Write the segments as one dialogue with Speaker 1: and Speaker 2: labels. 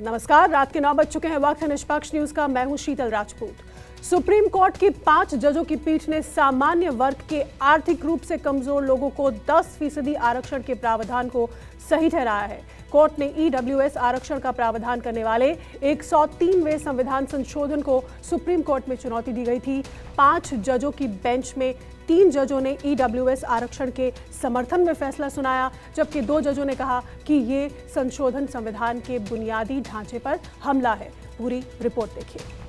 Speaker 1: नमस्कार, रात के 9 बज चुके हैं। वक्त है निष्पक्ष न्यूज का। मैं हूं शीतल राजपूत। सुप्रीम कोर्ट की 5 जजों की पीठ ने सामान्य वर्ग के आर्थिक रूप से कमजोर लोगों को 10% आरक्षण के प्रावधान को सही ठहराया है। कोर्ट ने ईडब्ल्यूएस आरक्षण का प्रावधान करने वाले 103वें संविधान संशोधन को सुप्रीम कोर्ट में चुनौती दी गई थी। 5 जजों की बेंच में 3 जजों ने ईडब्ल्यूएस आरक्षण के समर्थन में फैसला सुनाया, जबकि 2 जजों ने कहा कि ये संशोधन संविधान के बुनियादी ढांचे पर हमला है। पूरी रिपोर्ट देखिए।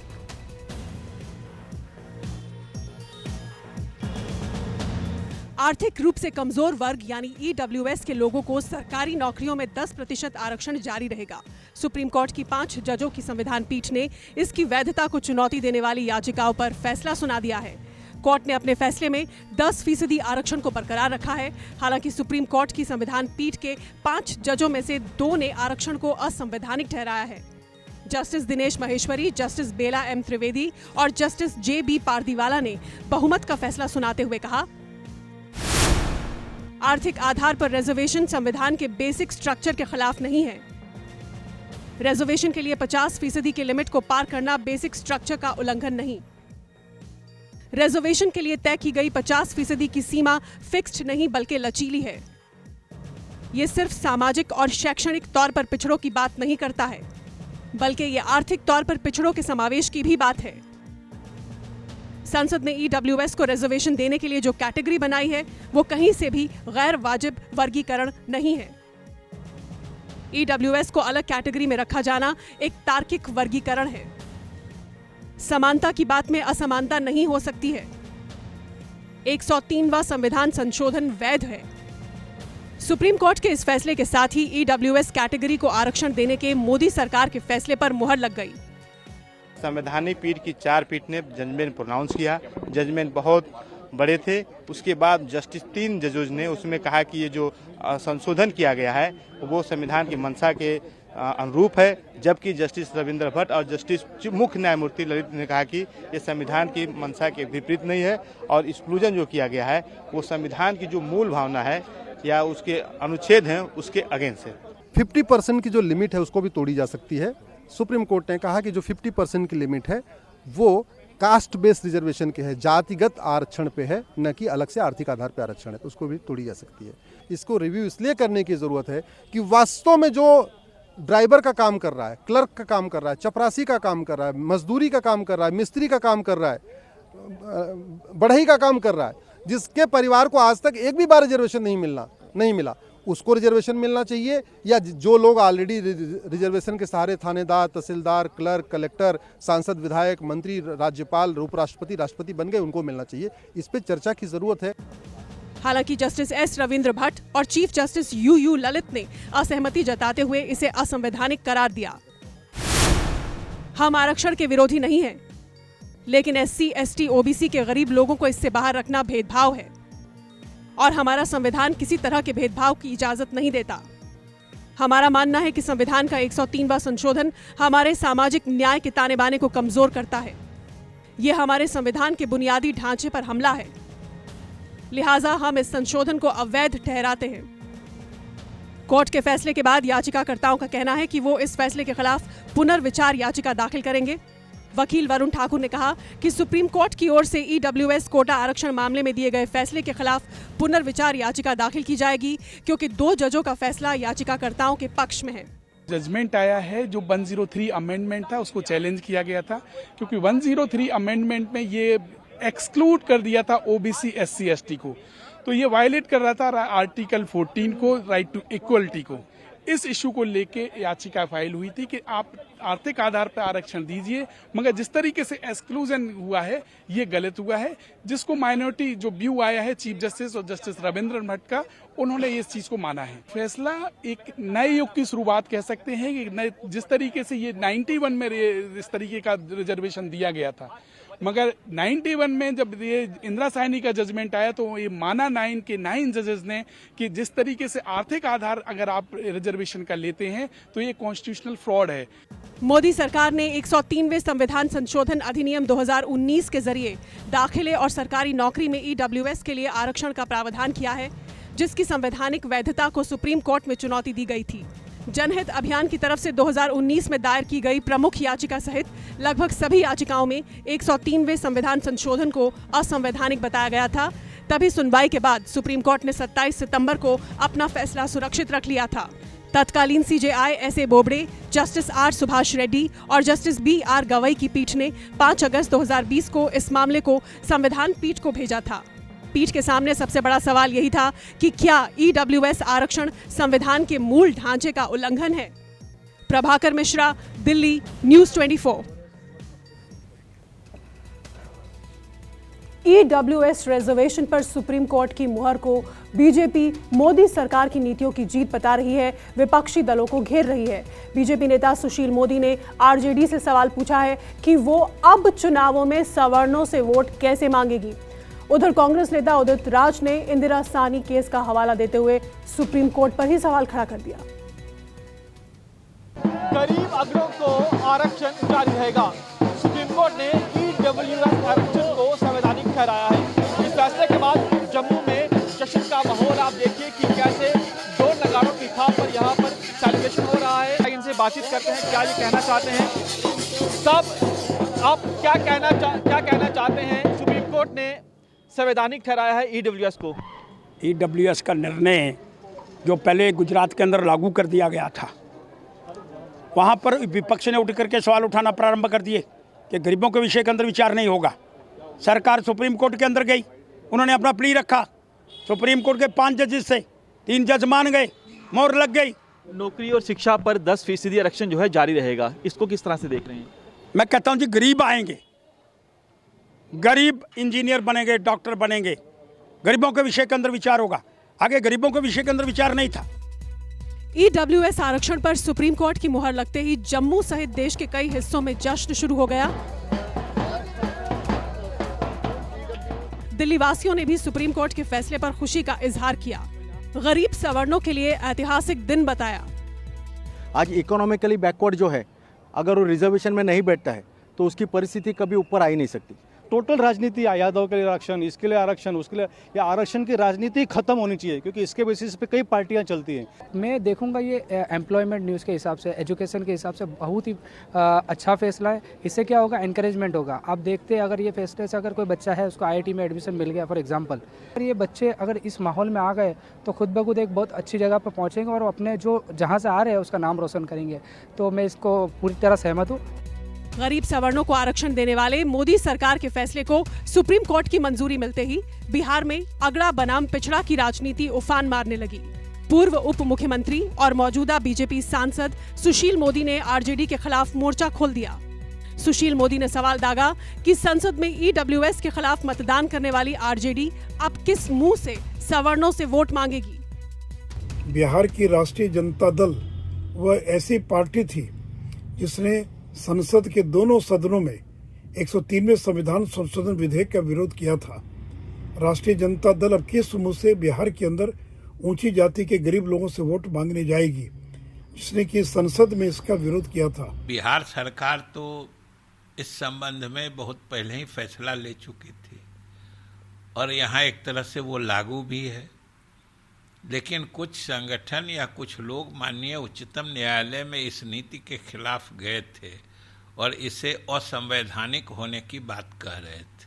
Speaker 1: आर्थिक रूप से कमजोर वर्ग यानी ईडब्ल्यूएस के लोगों को सरकारी नौकरियों में 10% आरक्षण जारी रहेगा। सुप्रीम कोर्ट की 5 जजों की संविधान पीठ ने इसकी वैधता को चुनौती देने वाली याचिकाओं पर फैसला सुना दिया है। कोर्ट ने अपने फैसले में 10% आरक्षण को बरकरार रखा है। हालांकि सुप्रीम कोर्ट की संविधान पीठ के 5 जजों में से 2 ने आरक्षण को असंवैधानिक ठहराया है। जस्टिस दिनेश महेश्वरी, जस्टिस बेला एम त्रिवेदी और जस्टिस जे.बी. पारदीवाला ने बहुमत का फैसला सुनाते हुए कहा, आर्थिक आधार पर रिजर्वेशन संविधान के बेसिक स्ट्रक्चर के खिलाफ नहीं है। रिजर्वेशन के लिए 50% की लिमिट को पार करना बेसिक स्ट्रक्चर का उल्लंघन नहीं। रिजर्वेशन के लिए तय की गई 50% की सीमा फिक्स्ड नहीं बल्कि लचीली है। यह सिर्फ सामाजिक और शैक्षणिक तौर पर पिछड़ों की बात नहीं करता है, बल्कि यह आर्थिक तौर पर पिछड़ों के समावेश की भी बात है। संसद ने ईडब्ल्यूएस को रिजर्वेशन देने के लिए जो कैटेगरी बनाई है वो कहीं से भी गैर वाजिब वर्गीकरण नहीं है। ईडब्ल्यूएस को अलग कैटेगरी में रखा जाना एक तार्किक वर्गीकरण है। समानता की बात में असमानता नहीं हो सकती है। 103वां संविधान संशोधन वैध है। सुप्रीम कोर्ट के इस फैसले के साथ ही ईडब्ल्यूएस कैटेगरी को आरक्षण देने के मोदी सरकार के फैसले पर मुहर लग गई।
Speaker 2: संवैधानिक पीठ की 4 पीठ ने जजमेंट प्रोनाउंस किया। जजमेंट बहुत बड़े थे। उसके बाद जस्टिस 3 जजों ने उसमें कहा कि ये जो संशोधन किया गया है वो संविधान की मंशा के अनुरूप है, जबकि जस्टिस रविंद्र भट्ट और जस्टिस मुख्य न्यायमूर्ति ललित ने कहा कि ये संविधान की मंशा के विपरीत नहीं है और एक्सक्लूजन जो किया गया है वो संविधान की जो मूल भावना है या उसके अनुच्छेद हैं उसके अगेंस्ट है।
Speaker 3: 50% की जो लिमिट है उसको भी तोड़ी जा सकती है। सुप्रीम कोर्ट ने कहा कि जो 50% की लिमिट है वो कास्ट बेस्ड रिजर्वेशन के है, जातिगत आरक्षण पे है, न कि अलग से आर्थिक आधार पे आरक्षण है, तो उसको भी तोड़ी जा सकती है। इसको रिव्यू इसलिए करने की ज़रूरत है कि वास्तव में जो ड्राइवर का काम कर रहा है, क्लर्क का काम कर रहा है, चपरासी का काम कर रहा है, मजदूरी का काम कर रहा है, मिस्त्री का काम कर रहा है, बढ़ई का काम कर रहा है, जिसके परिवार को आज तक एक भी बार रिजर्वेशन नहीं मिला, उसको रिजर्वेशन मिलना चाहिए, या जो लोग ऑलरेडी रिजर्वेशन के सहारे थानेदार, तहसीलदार, क्लर्क, कलेक्टर, सांसद, विधायक, मंत्री, राज्यपाल, उपराष्ट्रपति, राष्ट्रपति बन गए, उनको मिलना चाहिए। इस पे चर्चा की जरूरत है।
Speaker 1: हालांकि जस्टिस एस रविंद्र भट्ट और चीफ जस्टिस यू ललित ने असहमति जताते हुए इसे असंवैधानिक करार दिया। हम आरक्षण के विरोधी नहीं हैं, लेकिन एससी, एसटी, ओबीसी के गरीब लोगों को इससे बाहर रखना भेदभाव है और हमारा संविधान किसी तरह के भेदभाव की इजाजत नहीं देता। हमारा मानना है कि संविधान का 103वां संशोधन हमारे सामाजिक न्याय के ताने बाने को कमजोर करता है। यह हमारे संविधान के बुनियादी ढांचे पर हमला है, लिहाजा हम इस संशोधन को अवैध ठहराते हैं। कोर्ट के फैसले के बाद याचिकाकर्ताओं का कहना है कि वो इस फैसले के खिलाफ पुनर्विचार याचिका दाखिल करेंगे। वकील वरुण ठाकुर ने कहा कि सुप्रीम कोर्ट की ओर से ईडब्ल्यूएस कोटा आरक्षण मामले में दिए गए फैसले के खिलाफ पुनर्विचार याचिका दाखिल की जाएगी, क्योंकि 2 जजों का फैसला याचिकाकर्ताओं के पक्ष में है।
Speaker 4: जजमेंट आया है जो 103 अमेंडमेंट था उसको चैलेंज किया गया था, क्योंकि 103 अमेंडमेंट में ये एक्सक्लूड कर दिया था ओबीसी, एससी, एसटी को, तो ये वायलेट कर रहा था आर्टिकल 14 को, राइट टू इक्वलिटी को। इस इशू को लेके याचिका फाइल हुई थी कि आप आर्थिक आधार पर आरक्षण दीजिए, मगर जिस तरीके से एक्सक्लूजन हुआ है ये गलत हुआ है, जिसको माइनॉरिटी जो व्यू आया है चीफ जस्टिस और जस्टिस रविंद्र भट्ट का, उन्होंने इस चीज को माना है। फैसला एक नए युग की शुरुआत कह सकते हैं कि जिस तरीके से ये 91 में इस तरीके का रिजर्वेशन दिया गया था, मगर 91 में जब ये इंदिरा साहनी का जजमेंट आया तो ये माना 9 जजेस ने कि जिस तरीके से आर्थिक आधार अगर आप रिजर्वेशन का लेते हैं तो ये कॉन्स्टिट्यूशनल फ्रॉड है।
Speaker 1: मोदी सरकार ने 103वें संविधान संशोधन अधिनियम 2019 के जरिए दाखिले और सरकारी नौकरी में ईडब्ल्यूएस के लिए आरक्षण का प्रावधान किया है, जिसकी संवैधानिक वैधता को सुप्रीम कोर्ट में चुनौती दी गई थी। जनहित अभियान की तरफ से 2019 में दायर की गई प्रमुख याचिका सहित लगभग सभी याचिकाओं में 103वें संविधान संशोधन को असंवैधानिक बताया गया था। तभी सुनवाई के बाद सुप्रीम कोर्ट ने 27 सितंबर को अपना फैसला सुरक्षित रख लिया था। तत्कालीन CJI S A. Bobde, justice R. Subhash Reddy और जस्टिस बी.आर. गवई की पीठ ने 5 अगस्त 2020 को इस मामले को संविधान पीठ को भेजा था। पीठ के सामने सबसे बड़ा सवाल यही था कि क्या ईडब्ल्यूएस आरक्षण संविधान के मूल ढांचे का उल्लंघन है। Prabhakar Mishra, Delhi, news 24। EWS reservation पर सुप्रीम कोर्ट की मुहर को बीजेपी मोदी सरकार की नीतियों की जीत बता रही है, विपक्षी दलों को घेर रही है। बीजेपी नेता सुशील मोदी ने आरजेडी से सवाल पूछा है कि वो अब चुनावों में सवर्णों से वोट कैसे मांगेगी। उधर कांग्रेस नेता उदित राज ने इंदिरा साहनी केस का हवाला देते हुए सुप्रीम कोर्ट पर ही सवाल खड़ा कर दिया।
Speaker 5: गरीब अगड़ों को आरक्षण जारी रहेगा। सुप्रीम कोर्ट ने ईडब्ल्यूएस आरक्षण को संवैधानिक ठहराया है। इस फैसले के बाद जम्मू में जश्न का माहौल आप देखिए कि कैसे दो नगाड़ों की थाप पर यहाँ पर सेलिब्रेशन हो रहा है। इनसे बातचीत करते हैं, क्या ये कहना चाहते हैं। सब आप क्या कहना चाहते हैं। सुप्रीम कोर्ट ने संवैधानिक ठहराया है ईडब्ल्यूएस को।
Speaker 6: ईडब्ल्यूएस का निर्णय जो पहले गुजरात के अंदर लागू कर दिया गया था, वहाँ पर विपक्ष ने उठ करके सवाल उठाना प्रारंभ कर दिए कि गरीबों के विषय के अंदर विचार नहीं होगा। सरकार सुप्रीम कोर्ट के अंदर गई, उन्होंने अपना प्ली रखा। सुप्रीम कोर्ट के 5 जजेस से 3 जज मान गए, मोहर लग गई।
Speaker 5: नौकरी और शिक्षा पर 10% आरक्षण जो है जारी रहेगा, इसको किस तरह से देख रहे हैं।
Speaker 6: मैं कहता हूँ जी, गरीब आएंगे, गरीब इंजीनियर बनेंगे, डॉक्टर बनेंगे, गरीबों के विषय के अंदर विचार होगा। आगे गरीबों के विषय के अंदर विचार नहीं था।
Speaker 1: ईडब्ल्यूएस आरक्षण पर सुप्रीम कोर्ट की मुहर लगते ही जम्मू सहित देश के कई हिस्सों में जश्न शुरू हो गया। दिल्ली वासियों ने भी सुप्रीम कोर्ट के फैसले पर खुशी का इजहार किया। गरीब सवर्णों के लिए ऐतिहासिक दिन बताया।
Speaker 7: आज इकोनॉमिकली बैकवर्ड जो है, अगर वो रिजर्वेशन में नहीं बैठता है तो उसकी परिस्थिति कभी ऊपर आ ही नहीं सकती।
Speaker 8: टोटल राजनीति, यादव के लिए आरक्षण, इसके लिए आरक्षण, उसके लिए, या आरक्षण की राजनीति खत्म होनी चाहिए, क्योंकि इसके बेसिस पे कई पार्टियां चलती हैं।
Speaker 9: मैं देखूंगा ये एम्प्लॉयमेंट न्यूज़ के हिसाब से, एजुकेशन के हिसाब से बहुत ही अच्छा फैसला है। इससे क्या होगा, एनकरेजमेंट होगा। आप देखते हैं, अगर ये फैसले से अगर कोई बच्चा है उसको IIT में एडमिशन मिल गया फॉर एग्जांपल, अगर ये बच्चे अगर इस माहौल में आ गए तो खुद ब खुद एक बहुत अच्छी जगह पर पहुँचेंगे और अपने जो जहाँ से आ रहे हैं उसका नाम रोशन करेंगे। तो मैं इसको पूरी तरह सहमत हूँ।
Speaker 1: गरीब सवर्णों को आरक्षण देने वाले मोदी सरकार के फैसले को सुप्रीम कोर्ट की मंजूरी मिलते ही बिहार में अगड़ा बनाम पिछड़ा की राजनीति उफान मारने लगी। पूर्व उप मुख्यमंत्री और मौजूदा बीजेपी सांसद सुशील मोदी ने आरजेडी के खिलाफ मोर्चा खोल दिया। सुशील मोदी ने सवाल दागा कि संसद में ईडब्ल्यूएस के खिलाफ मतदान करने वाली आरजेडी अब किस मुंह से सवर्णों से वोट मांगेगी।
Speaker 10: बिहार की राष्ट्रीय जनता दल वह ऐसी पार्टी थी जिसने संसद के दोनों सदनों में 103वें संविधान संशोधन विधेयक का विरोध किया था। राष्ट्रीय जनता दल अब किस मुंह से बिहार के अंदर ऊंची जाति के गरीब लोगों से वोट मांगने जाएगी, जिसने कि संसद में इसका विरोध किया था।
Speaker 11: बिहार सरकार तो इस संबंध में बहुत पहले ही फैसला ले चुकी थी और यहाँ एक तरह से वो लागू भी है, लेकिन कुछ संगठन या कुछ लोग माननीय उच्चतम न्यायालय में इस नीति के खिलाफ गए थे और इसे असंवैधानिक होने की बात कह रहे थे।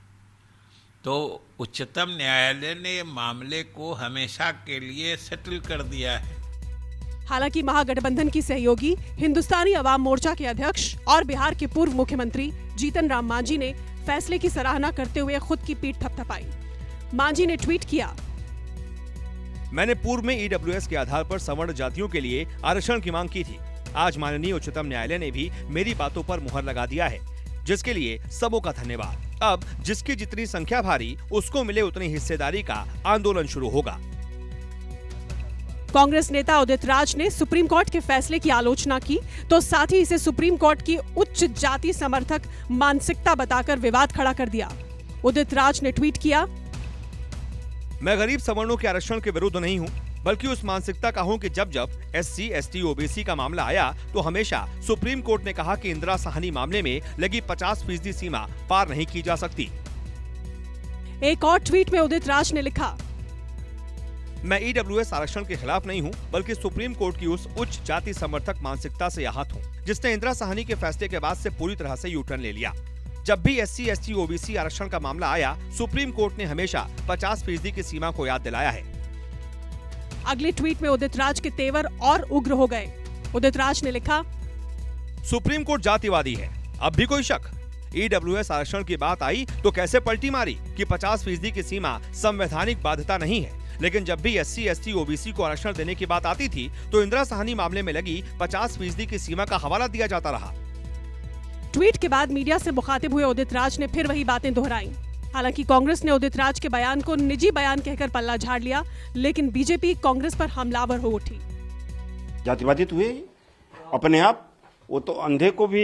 Speaker 11: तो उच्चतम न्यायालय ने मामले को हमेशा के लिए सेटल कर दिया है।
Speaker 1: हालांकि महागठबंधन की सहयोगी हिंदुस्तानी अवाम मोर्चा के अध्यक्ष और बिहार के पूर्व मुख्यमंत्री जीतन राम मांझी ने फैसले की सराहना करते हुए खुद की पीठ थपथपाई। मांझी ने ट्वीट किया,
Speaker 12: मैंने पूर्व में ईडब्ल्यूएस के आधार पर सवर्ण जातियों के लिए आरक्षण की मांग की थी। आज माननीय उच्चतम न्यायालय ने भी मेरी बातों पर मुहर लगा दिया है, जिसके लिए सबों का धन्यवाद। अब जिसकी जितनी संख्या भारी उसको मिले उतनी हिस्सेदारी का आंदोलन शुरू होगा।
Speaker 1: कांग्रेस नेता उदित राज ने सुप्रीम कोर्ट के फैसले की आलोचना की तो साथ ही इसे सुप्रीम कोर्ट की उच्च जाति समर्थक मानसिकता बताकर विवाद खड़ा कर दिया। उदित राज ने ट्वीट किया,
Speaker 12: मैं गरीब सवर्णों के आरक्षण के विरुद्ध नहीं हूं, बल्कि उस मानसिकता का हूं कि जब जब SC, ST, OBC का मामला आया तो हमेशा सुप्रीम कोर्ट ने कहा कि इंदिरा साहनी मामले में लगी 50% सीमा पार नहीं की जा सकती।
Speaker 1: एक और ट्वीट में उदित राज ने लिखा,
Speaker 12: मैं ईडब्ल्यूएस आरक्षण के खिलाफ नहीं हूं, बल्कि सुप्रीम कोर्ट की उस उच्च जाति समर्थक मानसिकता से आहत हूं, जिसने इंदिरा साहनी के फैसले के बाद से पूरी तरह से यू टर्न ले लिया। जब भी SC, ST, OBC आरक्षण का मामला आया, सुप्रीम कोर्ट ने हमेशा 50% की सीमा को याद दिलाया है।
Speaker 1: अगले ट्वीट में उदित राज के तेवर और उग्र हो गए। उदित राज ने लिखा,
Speaker 12: सुप्रीम कोर्ट जातिवादी है, अब भी कोई शक? ईडब्ल्यूएस आरक्षण की बात आई तो कैसे पलटी मारी कि 50% की सीमा संवैधानिक बाध्यता नहीं है, लेकिन जब भी SC, ST, OBC को आरक्षण देने की बात आती थी तो इंदिरा साहनी मामले में लगी 50% की सीमा का हवाला दिया जाता रहा।
Speaker 1: ट्वीट के बाद मीडिया से मुखातिब हुए उदित राज ने फिर वही बातें दोहराई। हालांकि कांग्रेस ने उदित राज के बयान को निजी बयान कहकर पल्ला झाड़ लिया, लेकिन बीजेपी कांग्रेस पर हमलावर हो उठी।
Speaker 13: जातिवादी तो हुए अपने आप, वो तो अंधे को भी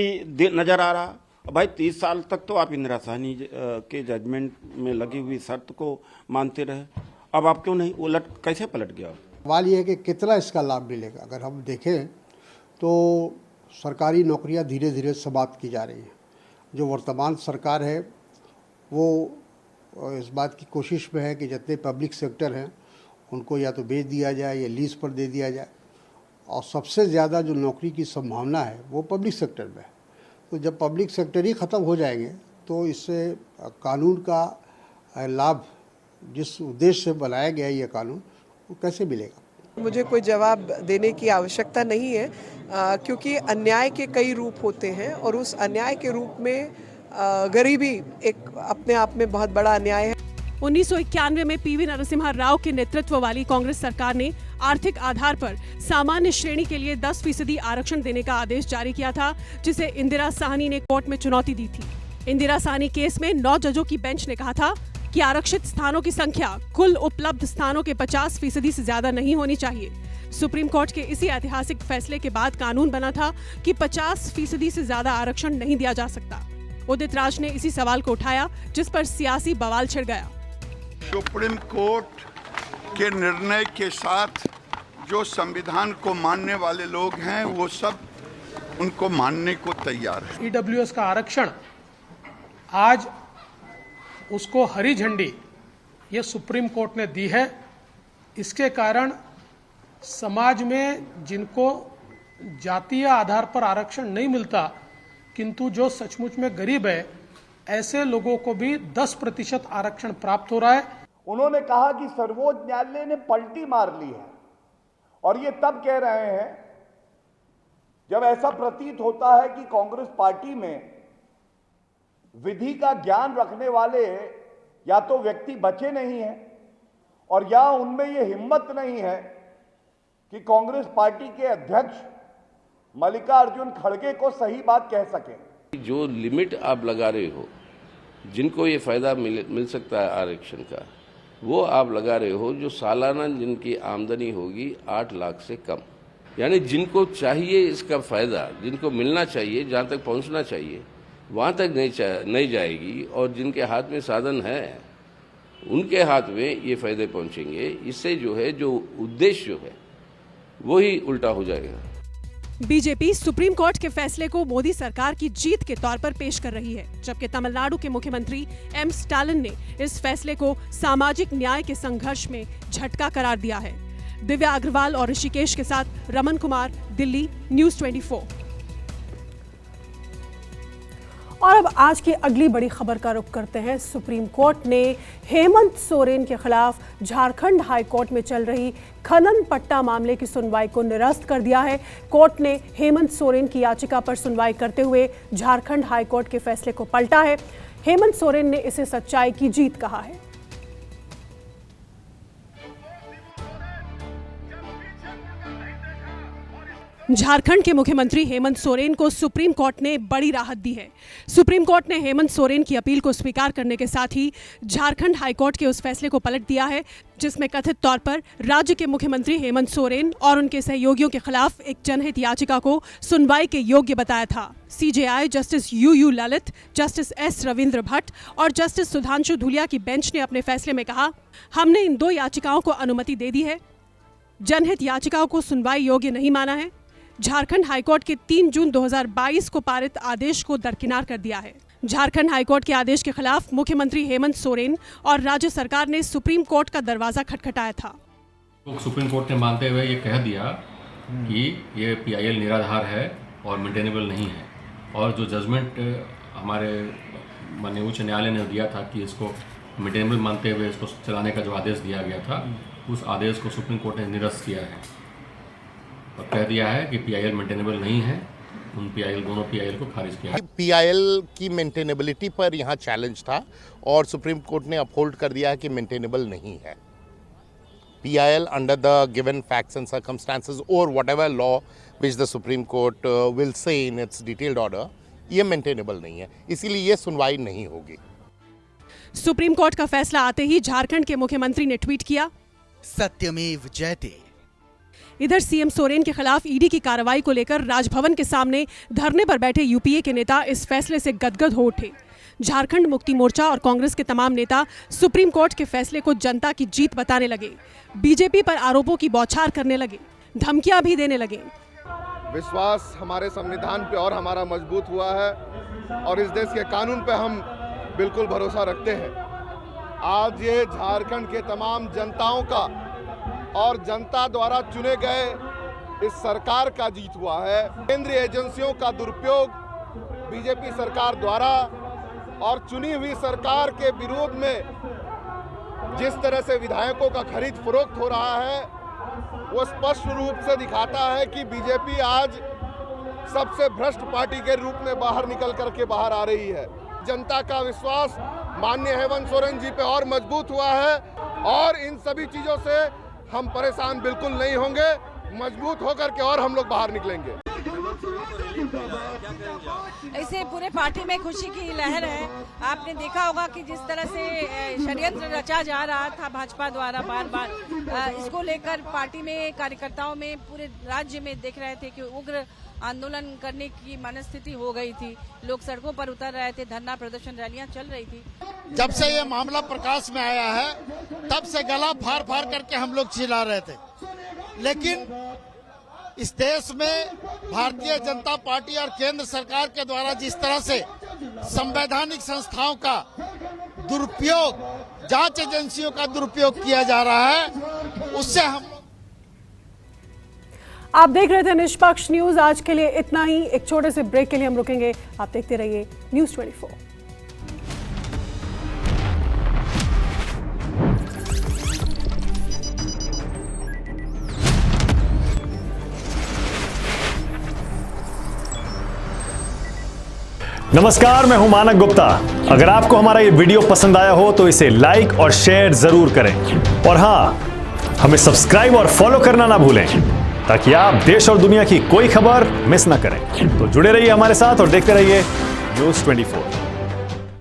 Speaker 13: नजर आ रहा। भाई 30 साल तक तो आप इंदिरा साहनी के जजमेंट में लगी हुई शर्त को मानते रहे, अब आप क्यों नहीं उलट, कैसे पलट गया?
Speaker 14: सवाल ये है कि कितना इसका लाभ मिलेगा। अगर हम देखें तो सरकारी नौकरियां धीरे धीरे समाप्त की जा रही हैं। जो वर्तमान सरकार है वो इस बात की कोशिश में है कि जितने पब्लिक सेक्टर हैं उनको या तो बेच दिया जाए या लीज पर दे दिया जाए, और सबसे ज़्यादा जो नौकरी की संभावना है वो पब्लिक सेक्टर में है। तो जब पब्लिक सेक्टर ही ख़त्म हो जाएंगे तो इससे कानून का लाभ, जिस उद्देश्य से बनाया गया है ये कानून, वो कैसे मिलेगा?
Speaker 15: मुझे कोई जवाब देने की आवश्यकता नहीं है, क्योंकि अन्याय के कई रूप होते हैं और उस अन्याय के रूप में गरीबी एक अपने आप में बहुत बड़ा अन्याय है।
Speaker 1: 1991 में PV नरसिम्हा राव के नेतृत्व वाली कांग्रेस सरकार ने आर्थिक आधार पर सामान्य श्रेणी के लिए 10% आरक्षण देने का आदेश जारी किया था, जिसे इंदिरा साहनी ने कोर्ट में चुनौती दी थी। इंदिरा साहनी केस में 9 जजों की बेंच ने कहा था कि आरक्षित स्थानों की संख्या कुल उपलब्ध स्थानों के 50% से ज्यादा नहीं होनी चाहिए। सुप्रीम कोर्ट के इसी ऐतिहासिक फैसले के बाद कानून बना था कि 50% से ज्यादा आरक्षण नहीं दिया जा सकता। उदित राज ने इसी सवाल को उठाया, जिस पर सियासी बवाल छिड़ गया।
Speaker 16: सुप्रीम कोर्ट के निर्णय के साथ जो संविधान को मानने वाले लोग हैं वो सब उनको मानने को तैयार है।
Speaker 17: ईडब्ल्यूएस का आरक्षण आज उसको हरी झंडी ये सुप्रीम कोर्ट ने दी है। इसके कारण समाज में जिनको जातीय आधार पर आरक्षण नहीं मिलता, किंतु जो सचमुच में गरीब है, ऐसे लोगों को भी 10% आरक्षण प्राप्त हो रहा है।
Speaker 5: उन्होंने कहा कि सर्वोच्च न्यायालय ने पलटी मार ली है, और ये तब कह रहे हैं जब ऐसा प्रतीत होता है कि कांग्रेस पार्टी में विधि का ज्ञान रखने वाले या तो व्यक्ति बचे नहीं हैं, और या उनमें ये हिम्मत नहीं है कि कांग्रेस पार्टी के अध्यक्ष मल्लिकार्जुन खड़गे को सही बात कह सके।
Speaker 18: जो लिमिट आप लगा रहे हो, जिनको ये फायदा मिल सकता है आरक्षण का, वो आप लगा रहे हो जो सालाना जिनकी आमदनी होगी 8 लाख से कम, यानी जिनको चाहिए इसका फायदा, जिनको मिलना चाहिए, जहाँ तक पहुँचना चाहिए वहाँ तक नहीं जाएगी, और जिनके हाथ में साधन है उनके हाथ में ये फायदे पहुँचेंगे। इससे जो है जो उद्देश्य है वही उल्टा हो जाएगा।
Speaker 1: बीजेपी सुप्रीम कोर्ट के फैसले को मोदी सरकार की जीत के तौर पर पेश कर रही है, जबकि तमिलनाडु के मुख्यमंत्री M. स्टालिन ने इस फैसले को सामाजिक न्याय के संघर्ष में झटका करार दिया है। दिव्या अग्रवाल और ऋषिकेश के साथ रमन कुमार, दिल्ली, न्यूज़ 24। और अब आज की अगली बड़ी खबर का रुख करते हैं। सुप्रीम कोर्ट ने हेमंत सोरेन के खिलाफ झारखंड हाई कोर्ट में चल रही खनन पट्टा मामले की सुनवाई को निरस्त कर दिया है। कोर्ट ने हेमंत सोरेन की याचिका पर सुनवाई करते हुए झारखंड हाई कोर्ट के फैसले को पलटा है। हेमंत सोरेन ने इसे सच्चाई की जीत कहा है। झारखंड के मुख्यमंत्री हेमंत सोरेन को सुप्रीम कोर्ट ने बड़ी राहत दी है। सुप्रीम कोर्ट ने हेमंत सोरेन की अपील को स्वीकार करने के साथ ही झारखंड हाईकोर्ट के उस फैसले को पलट दिया है जिसमें कथित तौर पर राज्य के मुख्यमंत्री हेमंत सोरेन और उनके सहयोगियों के खिलाफ एक जनहित याचिका को सुनवाई के योग्य बताया था। CJI justice U U Lalit, justice S Ravindra Bhat और जस्टिस सुधांशु धूलिया की बेंच ने अपने फैसले में कहा, हमने इन 2 याचिकाओं को अनुमति दे दी है। जनहित याचिकाओं को सुनवाई योग्य नहीं माना है। झारखंड हाईकोर्ट के 3 जून 2022 को पारित आदेश को दरकिनार कर दिया है। झारखंड हाईकोर्ट के आदेश के खिलाफ मुख्यमंत्री हेमंत सोरेन और राज्य सरकार ने सुप्रीम कोर्ट का दरवाजा खटखटाया था।
Speaker 19: तो सुप्रीम कोर्ट ने मानते हुए ये कह दिया कि ये PIL निराधार है और मेंटेनेबल नहीं है, और जो जजमेंट हमारे माननीय उच्च न्यायालय ने दिया था कि इसको मेंटेनेबल मानते हुए इसको चलाने का जो आदेश दिया गया था, उस आदेश को सुप्रीम कोर्ट ने निरस्त किया है और कह दिया है कि PIL मेंटेनेबल नहीं है। उन दोनों PIL को खारिज किया है।
Speaker 20: PIL की मेंटेनेबिलिटी पर यहाँ चैलेंज था और सुप्रीम कोर्ट ने अपहोल्ड कर दिया है कि मेंटेनेबल नहीं है। PIL under the given facts and circumstances और whatever law which the supreme court will say in its detailed order, ये मेंटेनेबल नहीं है, इसीलिए ये सुनवाई नहीं होगी।
Speaker 1: सुप्रीम कोर्ट का फैसला आते ही झारखंड के मुख्यमंत्री ने ट्वीट किया,
Speaker 21: सत्यमेव जयते।
Speaker 1: इधर सीएम सोरेन के खिलाफ ईडी की कार्रवाई को लेकर राजभवन के सामने धरने पर बैठे यूपीए के नेता इस फैसले से गदगद हो उठे। झारखंड मुक्ति मोर्चा और कांग्रेस के तमाम नेता सुप्रीम कोर्ट के फैसले को जनता की जीत बताने लगे। बीजेपी पर आरोपों की बौछार करने लगे, धमकियां भी देने लगे।
Speaker 22: विश्वास हमारे संविधान पे और हमारा मजबूत हुआ है और इस देश के कानून पे हम बिल्कुल भरोसा रखते हैं। आज ये झारखंड के तमाम जनताओं का और जनता द्वारा चुने गए इस सरकार का जीत हुआ है। केंद्रीय एजेंसियों का दुरुपयोग बीजेपी सरकार द्वारा और चुनी हुई सरकार के विरोध में जिस तरह से विधायकों का खरीद फरोख्त हो रहा है, वो स्पष्ट रूप से दिखाता है कि बीजेपी आज सबसे भ्रष्ट पार्टी के रूप में बाहर निकल करके बाहर आ रही है। जनता का विश्वास माननीय हेमंत सोरेन जी पे और मजबूत हुआ है और इन सभी चीजों से हम परेशान बिल्कुल नहीं होंगे। मजबूत होकर के और हम लोग बाहर निकलेंगे।
Speaker 23: ऐसे पूरे पार्टी में खुशी की लहर है। आपने देखा होगा कि जिस तरह से षड्यंत्र रचा जा रहा था भाजपा द्वारा बार बार, इसको लेकर पार्टी में कार्यकर्ताओं में पूरे राज्य में देख रहे थे कि उग्र आंदोलन करने की मनस्थिति हो गई थी। लोग सड़कों पर उतर रहे थे, धरना प्रदर्शन रैलियां चल रही थी।
Speaker 24: जब से ये मामला प्रकाश में आया है तब से गला फाड़ फाड़ करके हम लोग चिल्ला रहे थे, लेकिन इस देश में भारतीय जनता पार्टी और केंद्र सरकार के द्वारा जिस तरह से संवैधानिक संस्थाओं का दुरुपयोग, जांच एजेंसियों का दुरुपयोग किया जा रहा है, उससे हम
Speaker 1: आप देख रहे थे निष्पक्ष न्यूज। आज के लिए इतना ही। एक छोटे से ब्रेक के लिए हम रुकेंगे। आप देखते रहिए न्यूज़ 24।
Speaker 25: नमस्कार, मैं हूं मानक गुप्ता। अगर आपको हमारा ये वीडियो पसंद आया हो तो इसे लाइक और शेयर जरूर करें, और हां, हमें सब्सक्राइब और फॉलो करना ना भूलें ताकि आप देश और दुनिया की कोई खबर मिस ना करें। तो जुड़े रहिए हमारे साथ और देखते रहिए न्यूज़ 24।